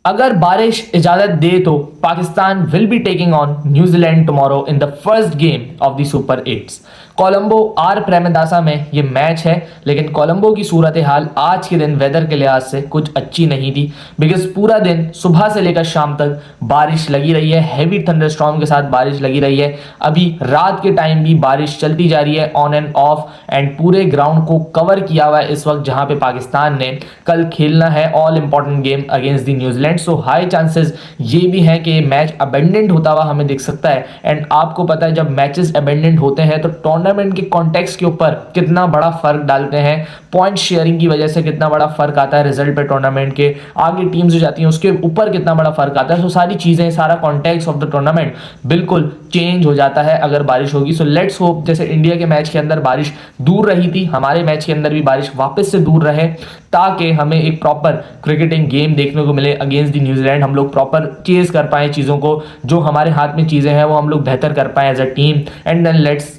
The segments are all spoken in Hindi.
अगर बारिश इजाजत दे तो Pakistan will be taking on New Zealand tomorrow in the first game of the super eights. Colombo R Premadasa में ये मैच है, लेकिन कोलंबो की सूरत हाल आज के दिन वेदर के लिहाज से कुछ अच्छी नहीं थी, बिकॉज पूरा दिन सुबह से लेकर शाम तक बारिश लगी रही है, हैवी थंडरस्टॉर्म के साथ बारिश लगी रही है। अभी रात के टाइम भी बारिश चलती जा रही है ऑन एंड ऑफ, एंड पूरे ग्राउंड को कवर किया हुआ है इस वक्त जहां पे पाकिस्तान ने कल खेलना है all important game against the New Zealand. So high chances ये भी है कि मैच अबेंडेंट होता हुआ हमें दिख सकता है। एंड आपको पता है जब मैचेस अबेंडेंट होते हैं तो टूर्नामेंट के कॉन्टेक्स्ट के ऊपर कितना बड़ा फर्क डालते हैं, पॉइंट शेयरिंग की वजह से कितना बड़ा फर्क आता है रिजल्ट पे, टूर्नामेंट के आगे टीम्स जो जाती हैं उसके ऊपर कितना बड़ा फर्क आता है। सो सारी चीजें, सारा कॉन्टेक्स्ट ऑफ द टूर्नामेंट बिल्कुल चेंज हो जाता है अगर बारिश होगी। सो लेट्स होप जैसे इंडिया के मैच के अंदर बारिश दूर रही थी, हमारे मैच के अंदर भी बारिश वापस से दूर रहे, ताकि हमें एक प्रॉपर क्रिकेटिंग गेम देखने को मिले अगेंस्ट द न्यूजीलैंड। हम लोग प्रॉपर चेज कर पाए चीज़ों को, जो हमारे हाथ में चीज़ें हैं वो हम लोग बेहतर कर पाए as a team. And then let's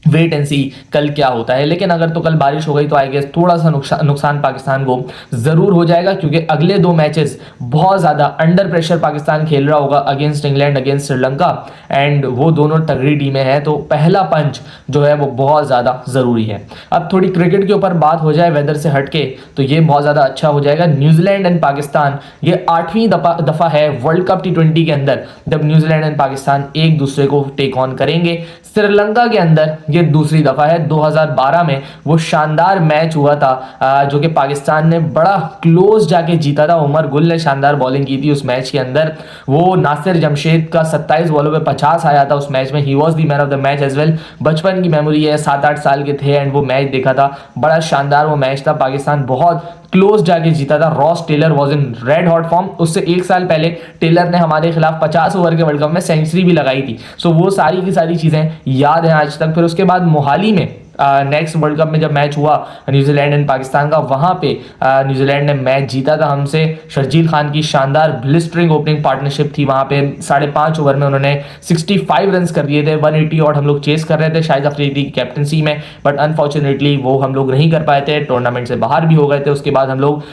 wait and see कल क्या होता है। लेकिन अगर तो कल बारिश हो गई तो आई गेस थोड़ा सा नुकसान पाकिस्तान को जरूर हो जाएगा, क्योंकि अगले दो मैचेस बहुत ज्यादा अंडर प्रेशर पाकिस्तान खेल रहा होगा against England, against Sri Lanka, and वो दोनों तगड़ी टीमें हैं। तो पहला पंच जो है वो बहुत ज्यादा जरूरी है। अब थोड़ी क्रिकेट के ऊपर बात हो जाए वेदर से हटके, तो ये बहुत ज्यादा अच्छा हो जाएगा। न्यूजीलैंड एंड पाकिस्तान ये 8वीं दफा है वर्ल्ड कप T20 के अंदर जब न्यूजीलैंड एंड पाकिस्तान एक दूसरे को टेक ऑन करेंगे। श्रीलंका के अंदर ये दूसरी दफा है, 2012 में वो शानदार मैच हुआ था जो कि पाकिस्तान ने बड़ा क्लोज जाके जीता था। उमर गुल ने शानदार बॉलिंग की थी उस मैच के अंदर। वो नासिर जमशेद का 27 बॉलों पे 50 आया था उस मैच में। He was the man of the match as well. बचपन की मेमोरी है, 7-8 साल के थे एंड वो मैच देखा था, बड़ा शानदार वो मैच था। पाकिस्तान बहुत क्लोज जाके जीता था। Ross Taylor was in red hot form. उससे एक साल पहले टेलर ने हमारे खिलाफ 50 ओवर के वर्ल्ड कप में सेंचुरी भी लगाई थी। सो वो सारी की सारी चीजें याद हैं आज तक। फिर उसके बाद मोहाली में नेक्स्ट वर्ल्ड कप में जब मैच हुआ न्यूजीलैंड एंड पाकिस्तान का, वहां पे न्यूजीलैंड ने मैच जीता था हमसे। शर्जील खान की शानदार ब्लिस्टरिंग ओपनिंग पार्टनरशिप थी वहां पे। 5.5 ओवर में उन्होंने 65 रन कर दिए थे। 180 और हम लोग चेस कर रहे थे शाहिद अफरीदी की कैप्टनसी में, बट अनफॉर्चुनेटली वो हम लोग नहीं कर पाए थे, टूर्नामेंट से बाहर भी हो गए थे उसके बाद हम लोग।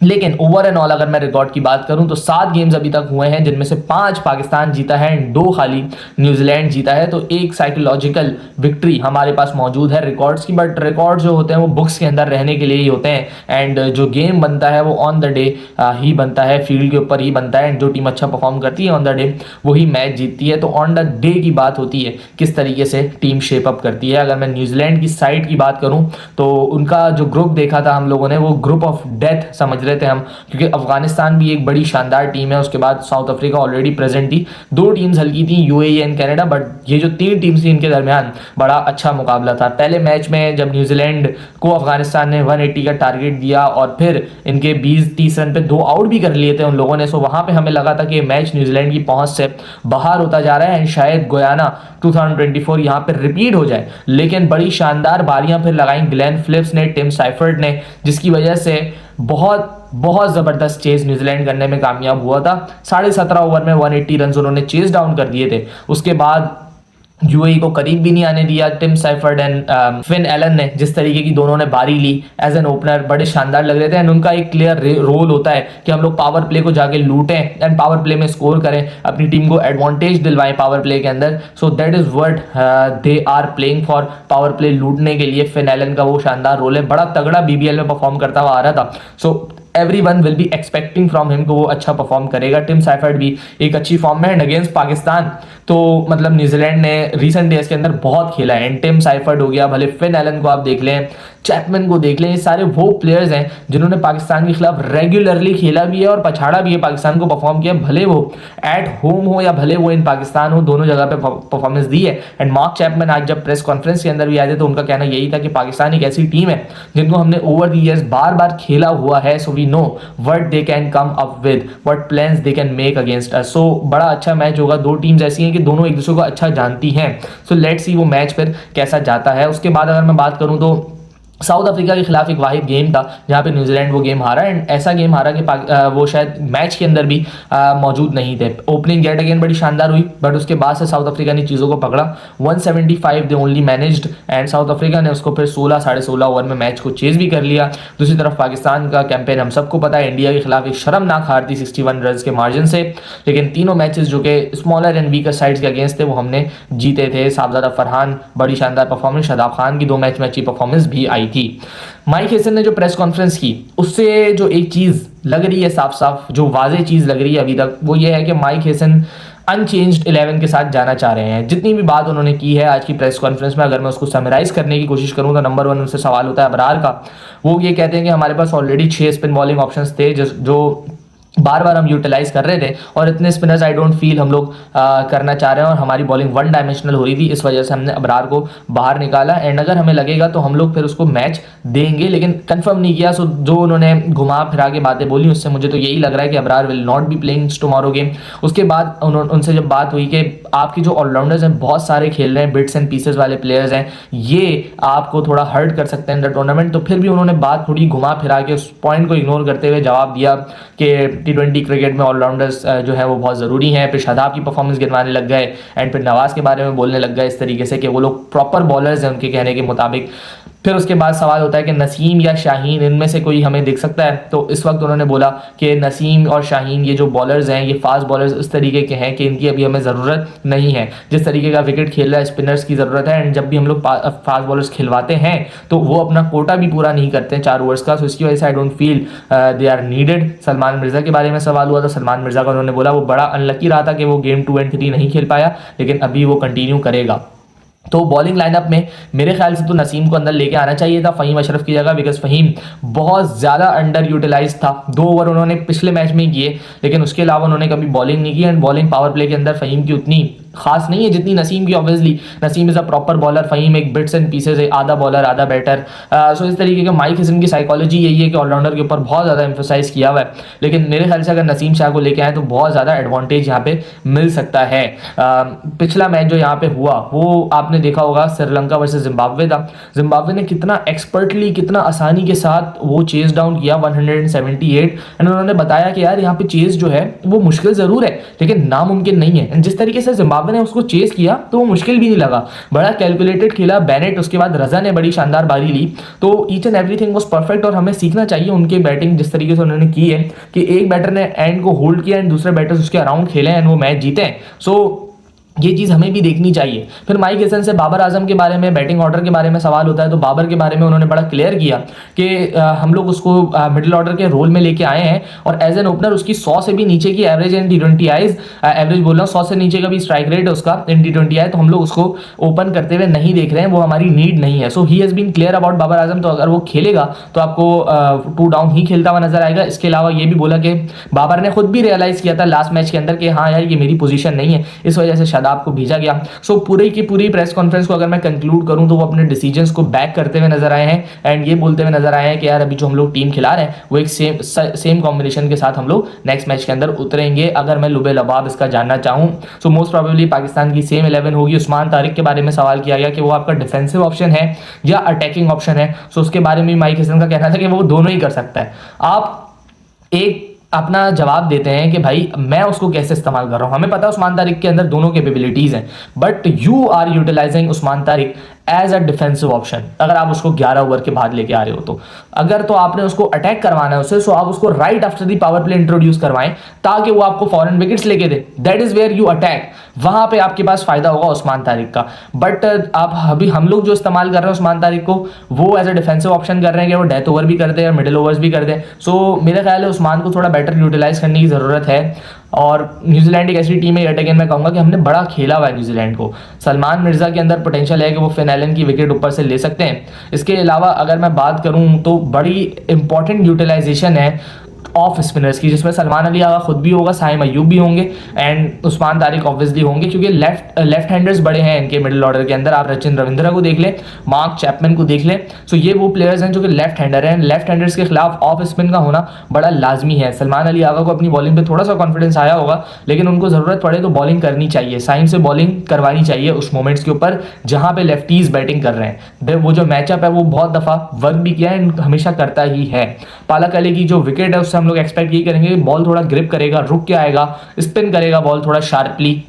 लेकिन ओवर एंड ऑल अगर मैं रिकॉर्ड की बात करूं तो 7 गेम्स अभी तक हुए हैं, जिनमें से 5 पाकिस्तान जीता है एंड 2 खाली न्यूजीलैंड जीता है। तो एक साइकोलॉजिकल विक्ट्री हमारे पास मौजूद है रिकॉर्ड्स की, बट रिकॉर्ड जो होते हैं वो बुक्स के अंदर रहने के लिए ही होते हैं। एंड जो गेम बनता है वो ऑन द डे ही बनता है, फील्ड के ऊपर ही बनता है। एंड जो टीम अच्छा परफॉर्म करती है ऑन द डे वही मैच जीतती है। तो ऑन द डे की बात होती है किस तरीके से टीम शेप अप करती है। अगर मैं न्यूजीलैंड की साइड की बात करूं तो उनका जो ग्रुप देखा था हम लोगों ने, वो ग्रुप ऑफ डेथ समझ रहे थे हम, क्योंकि अफगानिस्तान भी एक बड़ी शानदार टीम है, उसके बाद साउथ अफ्रीका ऑलरेडी प्रेजेंट थी, 2 टीम्स हल्की थी यूएई एंड कनाडा, बट ये जो 3 टीम्स थी इनके दरमियान बड़ा अच्छा मुकाबला था। पहले मैच में जब न्यूजीलैंड को अफगानिस्तान ने 180 का टारगेट दिया और फिर इनके 20-30 रन पे 2 आउट भी कर लिए थे उन लोगों ने। सो वहां पे हमें लगा था कि मैच न्यूजीलैंड की पहुंच से बाहर होता जा रहा है एंड शायद गोयाना 2024 यहाँ पे रिपीट हो जाए। लेकिन बड़ी शानदार बारियां फिर लगाई ग्लेन फिलिप्स ने, टिम साइफर्ड ने, जिसकी वजह से बहुत बहुत जबरदस्त चेज न्यूजीलैंड करने में कामयाब हुआ था। 17.5 ओवर में 180 रन उन्होंने चेज डाउन कर दिए थे। उसके बाद यूएई को करीब भी नहीं आने दिया। Tim Seifert and Finn Allen ने जिस तरीके की दोनों ने बारी ली एज एन ओपनर, बड़े शानदार लग रहे थे। एंड उनका एक क्लियर रोल होता है कि हम लोग पावर प्ले को जाके लूटें एंड पावर प्ले में स्कोर करें, अपनी टीम को एडवांटेज दिलवाएं पावर प्ले के अंदर। So that is what they are playing for, power play लूटने के लिए। फिन एलन का वो शानदार रोल है, बड़ा तगड़ा बीबीएल में परफॉर्म करता हुआ आ रहा था। So everyone will be expecting from him को वो अच्छा परफॉर्म करेगा। टिम साइफर्ड भी एक अच्छी फॉर्म में है अगेंस्ट पाकिस्तान। तो मतलब न्यूजीलैंड ने रिसेंट डेज के अंदर बहुत खेला है। एंड टिम साइफर्ड हो गया, भले फिन एलन को आप देख लें, चैपमैन को देख लें, ये सारे वो प्लेयर्स हैं जिन्होंने पाकिस्तान के खिलाफ रेगुलरली खेला भी है और पछाड़ा भी है पाकिस्तान को, परफॉर्म किया, भले वो एट होम हो या भले वो इन पाकिस्तान हो, दोनों जगह पे परफॉर्मेंस दी है। एंड मार्क चैपमैन आज जब प्रेस कॉन्फ्रेंस के अंदर भी आए थे तो उनका कहना यही था कि पाकिस्तान एक ऐसी टीम है जिनको हमने ओवर द ईयर्स बार बार खेला हुआ है। So we know what they can come up with, what plans they can make against us. So बड़ा अच्छा मैच होगा। 2 टीम्स ऐसी हैं कि दोनों एक दूसरे को अच्छा जानती हैं। सो लेट्स सी वो मैच फिर कैसा जाता है। उसके बाद अगर मैं बात करूं तो साउथ अफ्रीका के खिलाफ एक वाहिद गेम था जहाँ पे न्यूजीलैंड वो गेम हारा, एंड ऐसा गेम हारा कि वो शायद मैच के अंदर भी मौजूद नहीं थे। ओपनिंग गेट अगेन बड़ी शानदार हुई, बट उसके बाद से साउथ अफ्रीका ने चीज़ों को पकड़ा। 175 they only managed, and south Africa ने उसको फिर 16 साढ़े 16 ओवर में मैच को चेज भी कर लिया। दूसरी तरफ पाकिस्तान का कैंपेन हम सबको पता है, इंडिया के खिलाफ एक शर्मनाक हार थी 61 रन के मार्जिन से, लेकिन तीनों मैचेस जो कि स्मॉलर एंड वीकर साइड्स के अगेंस्ट थे वो हमने जीते थे। साहबजादा फरहान बड़ी शानदार परफॉर्मेंस, शादाब खान की 2 मैच में अच्छी परफॉर्मेंस भी आई थी। माइक हेसन ने जो प्रेस कॉन्फ्रेंस की उससे जो एक चीज़ लग रही है साफ साफ, जो वाज़ेह चीज़ लग रही है अभी तक, वो ये है कि माइक हेसन अनचेंज्ड 11 के साथ जाना चाह रहे हैं। जितनी भी बात उन्होंने की है आज की प्रेस कॉन्फ्रेंस में, अगर मैं उसको समराइज करने की कोशिश करूं तो नंबर 1 उनसे सवाल होता है अबरार का। वो ये कहते हैं कि हमारे पास ऑलरेडी 6 स्पिन बॉलिंग ऑप्शंस थे जो बार बार हम यूटिलाइज कर रहे थे, और इतने स्पिनर्स आई डोंट फील हम लोग करना चाह रहे हैं, और हमारी बॉलिंग वन डायमेंशनल हो रही थी, इस वजह से हमने अबरार को बाहर निकाला। एंड अगर हमें लगेगा तो हम लोग फिर उसको मैच देंगे, लेकिन कंफर्म नहीं किया। सो जो उन्होंने घुमा फिरा के बातें बोली उससे मुझे तो यही लग रहा है कि Abrar will not be playing tomorrow game. उसके बाद उनसे जब बात हुई कि आपके जो ऑलराउंडर्स हैं बहुत सारे खेल रहे हैं, बिट्स एंड पीसेस वाले प्लेयर्स हैं, ये आपको थोड़ा हर्ट कर सकते हैं इन द टूर्नामेंट, तो फिर भी उन्होंने बात थोड़ी घुमा फिरा के उस पॉइंट को इग्नोर करते हुए जवाब दिया कि T20 क्रिकेट में ऑलराउंडर्स जो है वो बहुत ज़रूरी हैं। फिर शादाब की परफॉर्मेंस गिनवाने लग गए, एंड फिर नवाज़ के बारे में बोलने लग गए इस तरीके से कि वो लोग प्रॉपर बॉलर्स हैं उनके कहने के मुताबिक। फिर उसके बाद सवाल होता है कि नसीम या शाहीन इनमें से कोई हमें दिख सकता है, तो इस वक्त उन्होंने बोला कि नसीम और शाहीन ये जो बॉलर्स हैं ये फास्ट बॉलर्स इस तरीके के हैं कि इनकी अभी हमें ज़रूरत नहीं है। जिस तरीके का विकेट खेल रहा है स्पिनर्स की ज़रूरत है, एंड जब भी हम लोग फास्ट बॉलर्स खिलवाते हैं तो वो अपना कोटा भी पूरा नहीं करते हैं 4 ओवर्स का, तो इसकी वजह से I don't feel they are needed. Salman Mirza के बारे में सवाल हुआ तो सलमान मिर्ज़ा का उन्होंने बोला वो बड़ा अनलकी रहा था कि वो गेम 2 एंड 3 नहीं खेल पाया, लेकिन अभी वो कंटिन्यू करेगा। तो बॉलिंग लाइनअप में मेरे ख्याल से तो नसीम को अंदर लेके आना चाहिए था फ़हीम अशरफ की जगह, बिकॉज फ़हीम बहुत ज़्यादा अंडर यूटिलाइज था। 2 ओवर उन्होंने पिछले मैच में किए, लेकिन उसके अलावा उन्होंने कभी बॉलिंग नहीं की, एंड बॉलिंग पावर प्ले के अंदर फ़हीम की उतनी खास नहीं है जितनी नसीम की। Obviously Naseem is a proper bowler, Faheem एक बिट्स एंड पीसेस है, आधा बॉलर आधा बैटर। सो इस तरीके के माइक हिसन की साइकोलॉजी यही है कि ऑलराउंडर के ऊपर बहुत ज़्यादा एम्फोसाइज किया हुआ है, लेकिन मेरे ख्याल से अगर नसीम शाह को लेके आए तो बहुत ज़्यादा एडवांटेज यहाँ पे मिल सकता है। पिछला मैच जो यहाँ पे हुआ वो आपने देखा होगा, श्रीलंका वर्सेस जिम्बाब्वे था। जिम्बाब्वे ने कितना एक्सपर्टली, कितना आसानी के साथ वो चेज डाउन किया 178, एंड उन्होंने बताया कि यार यहाँ पे चेज जो है वो मुश्किल ज़रूर है लेकिन नामुमकिन नहीं है। एंड जिस तरीके से जिम्बाब्वे ने उसको चेस किया तो वो मुश्किल भी नहीं लगा, बड़ा कैलकुलेटेड खेला बेनेट, उसके बाद रजा ने बड़ी शानदार बारी ली, तो each and everything was perfect. और हमें सीखना चाहिए उनके बैटिंग जिस तरीके से उन्होंने की है कि एक बैटर ने एंड को होल्ड किया एंड दूसरे बैटर्स उसके अराउंड खेले एंड वो मैच जीते। सो ये चीज़ हमें भी देखनी चाहिए। फिर माइक हेसन से बाबर आजम के बारे में, बैटिंग ऑर्डर के बारे में सवाल होता है, तो बाबर के बारे में उन्होंने बड़ा क्लियर किया कि हम लोग उसको मिडिल ऑर्डर के रोल में लेके आए हैं, और एज एन ओपनर उसकी 100 से भी नीचे की average in T20 eyes, average बोल रहा हूँ 100 से नीचे का भी स्ट्राइक रेट है उसका इन T20 आई, तो हम लोग उसको ओपन करते हुए नहीं देख रहे हैं, वो हमारी नीड नहीं है। So he has been clear about Babar Azam, तो अगर वो खेलेगा तो आपको 2 डाउन ही खेलता हुआ नजर आएगा। इसके अलावा ये भी बोला कि बाबर ने खुद भी रियलाइज़ किया था लास्ट मैच के अंदर कि हाँ यार ये मेरी पोजीशन नहीं है, इस वजह से शादाब को भेजा गया। सो पूरी की पूरी प्रेस कॉन्फ्रेंस को अगर मैं कंक्लूड करूं तो वो अपने डिसीजंस को बैक करते हुए नजर आए हैं, एंड ये बोलते हुए नजर आए हैं कि यार अभी जो हम लोग टीम खिला रहे हैं वो एक सेम कॉम्बिनेशन के साथ हम लोग नेक्स्ट मैच के अंदर उतरेंगे। अगर मैं लुबे लबाब इसका जानना चाहूं सो मोस्ट प्रोबेबली पाकिस्तान की सेम 11 होगी। उस्मान तारिक के बारे में सवाल किया गया कि वो आपका डिफेंसिव ऑप्शन है या अटैकिंग ऑप्शन है, सो उसके बारे में माइक हेसन का कहना था कि वो दोनों ही कर सकता है। आप एक अपना जवाब देते हैं कि भाई मैं उसको कैसे इस्तेमाल कर रहा हूं। हमें पता है उस्मान तारिक के अंदर दोनों कैपेबिलिटीज हैं, but you are utilising Usman Tariq as a defensive option. अगर आप उसको 11 ओवर के बाद लेके आ रहे हो तो अगर तो आपने उसको अटैक करवाना है उससे, सो आप उसको right after the power play introduce करवाएं ताकि वो आपको फॉरन विकेट्स लेके दे। That is where you attack, वहां पे आपके पास फायदा होगा उस्मान तारिक का। बट आप अभी हम लोग जो इस्तेमाल कर रहे हैं उस्मान तारिक को वो एज अ डिफेंसिव ऑप्शन कर रहे हैं कि वो डेथ ओवर भी कर दे और मिडिल ओवर्स भी कर दे। सो मेरा ख्याल है उस्मान को थोड़ा बेटर यूटिलाइज करने की ज़रूरत है। और न्यूजीलैंड एक ऐसी टीम है, यट अगेन मैं कहूँगा कि हमने बड़ा खेला हुआ है न्यूजीलैंड को। सलमान मिर्ज़ा के अंदर पोटेंशियल है कि वो फिन एलन की विकेट ऊपर से ले सकते हैं। इसके अलावा अगर मैं बात करूँ तो बड़ी इंपॉर्टेंट यूटिलाइजेशन है ऑफ स्पिनर्स की, जिसमें सलमान अली आगा खुद भी होगा, साइम अयूब भी होंगे एंड उस्मान तारिक ऑब्वियसली होंगे, क्योंकि लेफ्ट हैंडर्स बड़े हैं इनके मिडिल ऑर्डर के अंदर। आप रचिन रविंद्रा को देख लें, मार्क चैपमैन को देख लें, सो ये वो प्लेयर्स हैं जो कि लेफ्ट हैंडर हैं। लेफ्ट हैंडर्स के खिलाफ ऑफ स्पिन का होना बड़ा लाजमी है। सलमान अली आगा को अपनी बॉलिंग पे थोड़ा सा कॉन्फिडेंस आया होगा, लेकिन उनको ज़रूरत पड़े तो बॉलिंग करनी चाहिए, साइम से बॉलिंग करवानी चाहिए उस मोमेंट्स के ऊपर जहां पे लेफ्टीज बैटिंग कर रहे हैं। वो जो मैचअप है वो बहुत दफ़ा वर्क भी किया है, हमेशा करता ही है। पालाकले की जो विकेट है उससे हम लोग एक्सपेक्ट यही करेंगे कि बॉल थोड़ा ग्रिप करेगा, रुक के आएगा, स्पिन करेगा बॉल थोड़ा शार्पली।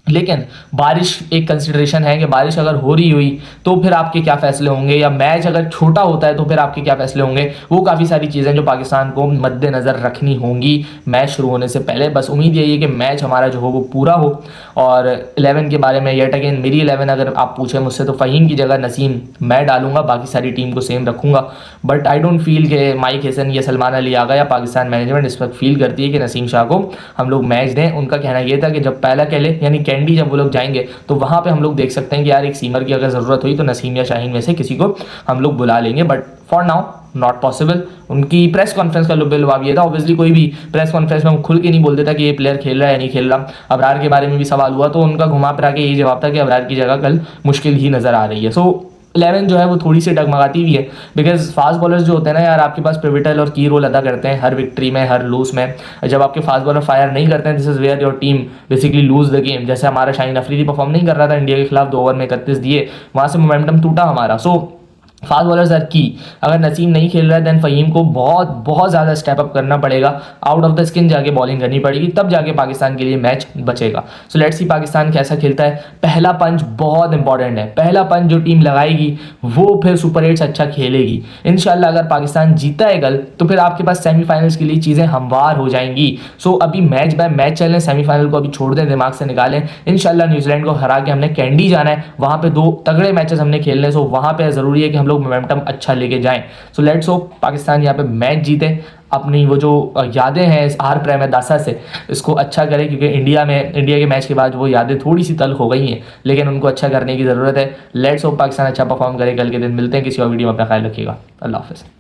लेकिन बारिश एक कंसिडरेशन है कि बारिश अगर हो रही हुई तो फिर आपके क्या फैसले होंगे, या मैच अगर छोटा होता है तो फिर आपके क्या फैसले होंगे। वो काफ़ी सारी चीज़ें जो पाकिस्तान को मद्देनज़र रखनी होंगी मैच शुरू होने से पहले। बस उम्मीद यही है कि मैच हमारा जो हो वो पूरा हो। और 11 के बारे में येट अगेन मेरी 11 अगर आप पूछें मुझसे तो फ़हीम की जगह नसीम मैं डालूंगा, बाकी सारी टीम को सेम रखूंगा। बट आई डोंट फील कि माइक हसन या सलमान अली आगा या पाकिस्तान मैनेजमेंट इस वक्त फील करती है कि नसीम शाह को हम लोग मैच दें। उनका कहना यह था कि जब पहला कहले यानी कैंडी जब वो लोग जाएंगे तो वहां पे हम लोग देख सकते हैं कि यार एक सीमर की अगर ज़रूरत हुई तो नसीम या शाहीन में से किसी को हम लोग बुला लेंगे, but for now not possible. उनकी प्रेस कॉन्फ्रेंस का लुबेलुबाव ये था, ऑब्वियसली कोई भी प्रेस कॉन्फ्रेंस में खुल के नहीं बोल देता कि ये प्लेयर खेल रहा है या नहीं खेल रहा। अबरार के बारे में भी सवाल हुआ तो उनका घुमा फिरा के यही जवाब था कि अबरार की जगह कल मुश्किल ही नज़र आ रही है। सो 11 जो है वो थोड़ी सी डगमगाती भी है, बिकॉज फास्ट बॉलर्स जो होते हैं ना यार आपके पास पिविटल और की रोल अदा करते हैं हर विक्ट्री में, हर लूज में। जब आपके फास्ट बॉलर फायर नहीं करते हैं, this is where your team basically lose the game. जैसे हमारा शाहीन अफरीदी परफॉर्म नहीं कर रहा था इंडिया के खिलाफ, 2 ओवर में 31 दिए, वहाँ से मोमेंटम टूटा हमारा। सो फास्ट बॉलर्स आर की। अगर नसीम नहीं खेल रहा है देन फ़हीम को बहुत बहुत ज़्यादा स्टेप अप करना पड़ेगा, आउट ऑफ द स्किन जाके बॉलिंग करनी पड़ेगी, तब जाके पाकिस्तान के लिए मैच बचेगा। सो लेट्स सी पाकिस्तान कैसा खेलता है। पहला पंच बहुत इंपॉर्टेंट है, पहला पंच जो टीम लगाएगी वो फिर सुपर 8 अच्छा खेलेगी इंशाल्लाह। अगर पाकिस्तान जीता है कल तो फिर आपके पास सेमीफाइनल्स के लिए चीज़ें हमवार हो जाएंगी। सो अभी मैच बाय मैच चलें, सेमीफाइनल को अभी छोड़ दें, दिमाग से निकालें। इंशाल्लाह न्यूजीलैंड को हरा के हमने कैंडी जाना है, वहाँ पे 2 तगड़े मैचेस हमने खेलने। सो वहाँ पे ज़रूरी है कि हम लोग मोमेंटम अच्छा लेके जाएं। सो लेट्स होप पाकिस्तान यहाँ पे मैच जीते, अपनी वो जो यादें हैं इस आर प्रेमदासा से इसको अच्छा करें, क्योंकि इंडिया के मैच के बाद वो यादें थोड़ी सी तल्ख हो गई हैं, लेकिन उनको अच्छा करने की ज़रूरत है। लेट्स होप पाकिस्तान अच्छा परफॉर्म करे कल के दिन। मिलते हैं किसी और वीडियो में, अपना ख्याल रखिएगा। अल्लाह हाफ़िज़।